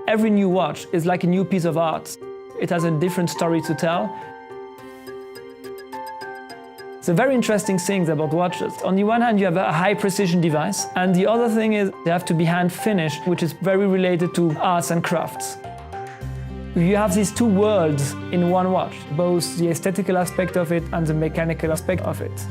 Every new watch is like a new piece of art. It has a different story to tell. It's a very interesting thing about watches. On the one hand, you have a high precision device, and the other thing is they have to be hand finished, which is very related to arts and crafts. You have these two worlds in one watch, both the aesthetical aspect of it and the mechanical aspect of it.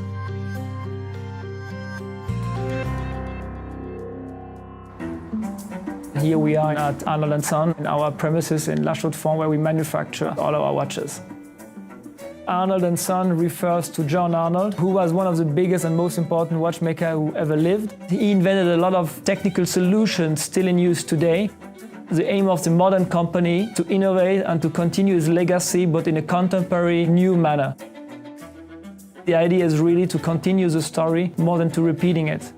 Here we are at Arnold Son, in our premises in La Chaux-de-Fonds, where we manufacture all our watches. Arnold Son refers to John Arnold, who was one of the biggest and most important watchmaker who ever lived. He invented a lot of technical solutions still in use today. The aim of the modern company to innovate and to continue his legacy, but in a contemporary, new manner. The idea is really to continue the story more than to repeating it.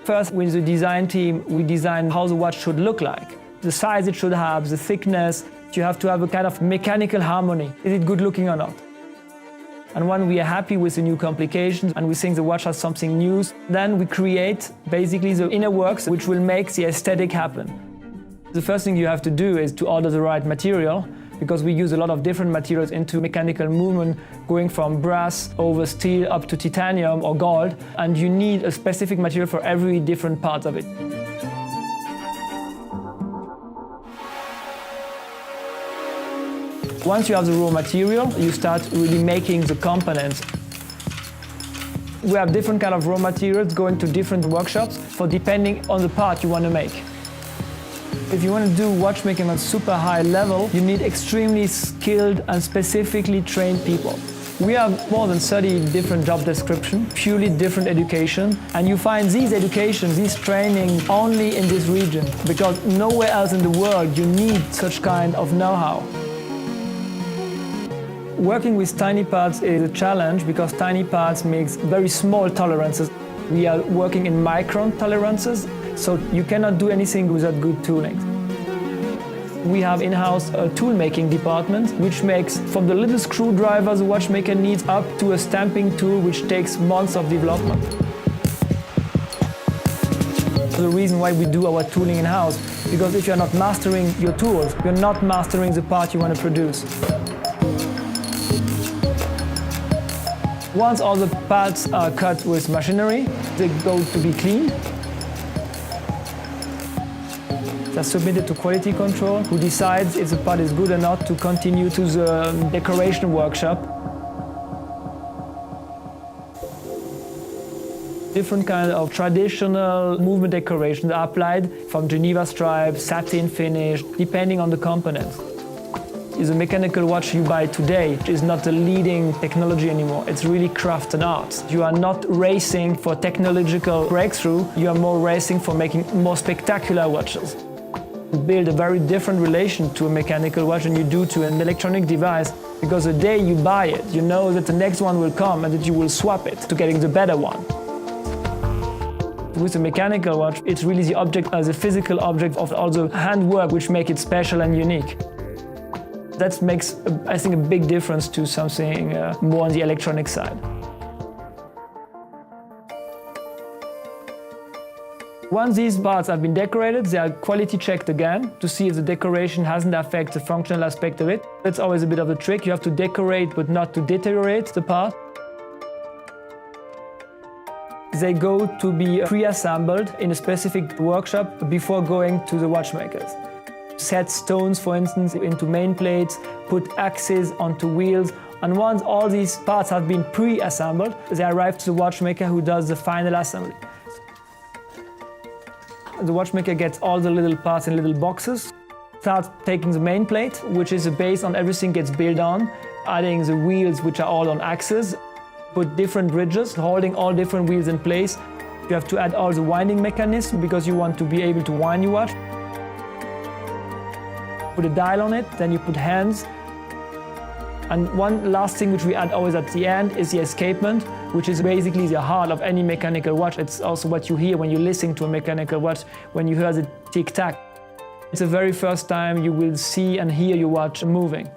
First, with the design team, we designed how the watch should look like. The size it should have, the thickness. You have to have a kind of mechanical harmony. Is it good looking or not? And when we are happy with the new complications and we think the watch has something new, then we create basically the inner works which will make the aesthetic happen. The first thing you have to do is to order the right material, because we use a lot of different materials into mechanical movement, going from brass over steel up to titanium or gold, and you need a specific material for every different part of it. Once you have the raw material, you start really making the components. We have different kind of raw materials going to different workshops for depending on the part you want to make. If you want to do watchmaking on super high level, you need extremely skilled and specifically trained people. We have more than 30 different job descriptions, purely different education, and you find these educations, these training only in this region, because nowhere else in the world you need such kind of know-how. Working with tiny parts is a challenge because tiny parts makes very small tolerances. We are working in micron tolerances, so you cannot do anything without good tooling. We have in-house a tool-making department, which makes from the little screwdriver the watchmaker needs up to a stamping tool which takes months of development. The reason why we do our tooling in-house, because if you're not mastering your tools, you're not mastering the part you want to produce. Once all the parts are cut with machinery, they go to be cleaned. They're submitted to quality control, who decides if the part is good or not to continue to the decoration workshop. Different kinds of traditional movement decorations are applied, from Geneva stripes, satin finish, depending on the components. The mechanical watch you buy today is not the leading technology anymore. It's really craft and art. You are not racing for technological breakthrough, you are more racing for making more spectacular watches. You build a very different relation to a mechanical watch than you do to an electronic device, because the day you buy it, you know that the next one will come and that you will swap it to getting the better one. With a mechanical watch, it's really the object as a physical object of all the handwork which make it special and unique. That makes, I think, a big difference to something more on the electronic side. Once these parts have been decorated, they are quality checked again to see if the decoration hasn't affected the functional aspect of it. That's always a bit of a trick. You have to decorate but not to deteriorate the part. They go to be pre-assembled in a specific workshop before going to the watchmakers. Set stones, for instance, into main plates, put axes onto wheels, and once all these parts have been pre-assembled, they arrive to the watchmaker who does the final assembly. The watchmaker gets all the little parts in little boxes, starts taking the main plate, which is the base on everything gets built on, adding the wheels, which are all on axes, put different bridges, holding all different wheels in place. You have to add all the winding mechanisms because you want to be able to wind your watch. Put a dial on it, then you put hands. And one last thing which we add always at the end is the escapement, which is basically the heart of any mechanical watch. It's also what you hear when you're listening to a mechanical watch, when you hear the tick-tack. It's the very first time you will see and hear your watch moving.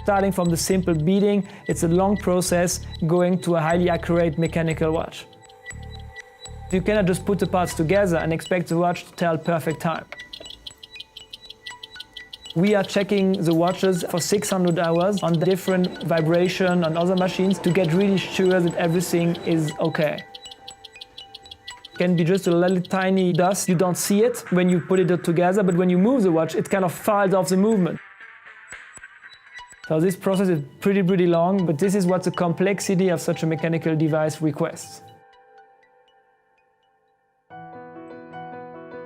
Starting from the simple beading, it's a long process going to a highly accurate mechanical watch. You cannot just put the parts together and expect the watch to tell perfect time. We are checking the watches for 600 hours on different vibration on other machines to get really sure that everything is okay. It can be just a little tiny dust, you don't see it when you put it together, but when you move the watch, it kind of files off the movement. So this process is pretty long, but this is what the complexity of such a mechanical device requests.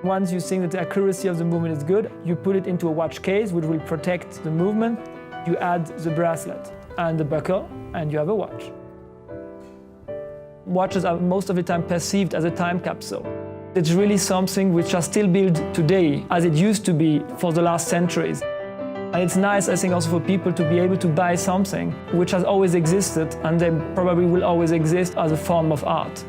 Once you think that the accuracy of the movement is good, you put it into a watch case which will protect the movement. You add the bracelet and the buckle, and you have a watch. Watches are most of the time perceived as a time capsule. It's really something which are still built today, as it used to be for the last centuries. And it's nice, I think, also for people to be able to buy something which has always existed and they probably will always exist as a form of art.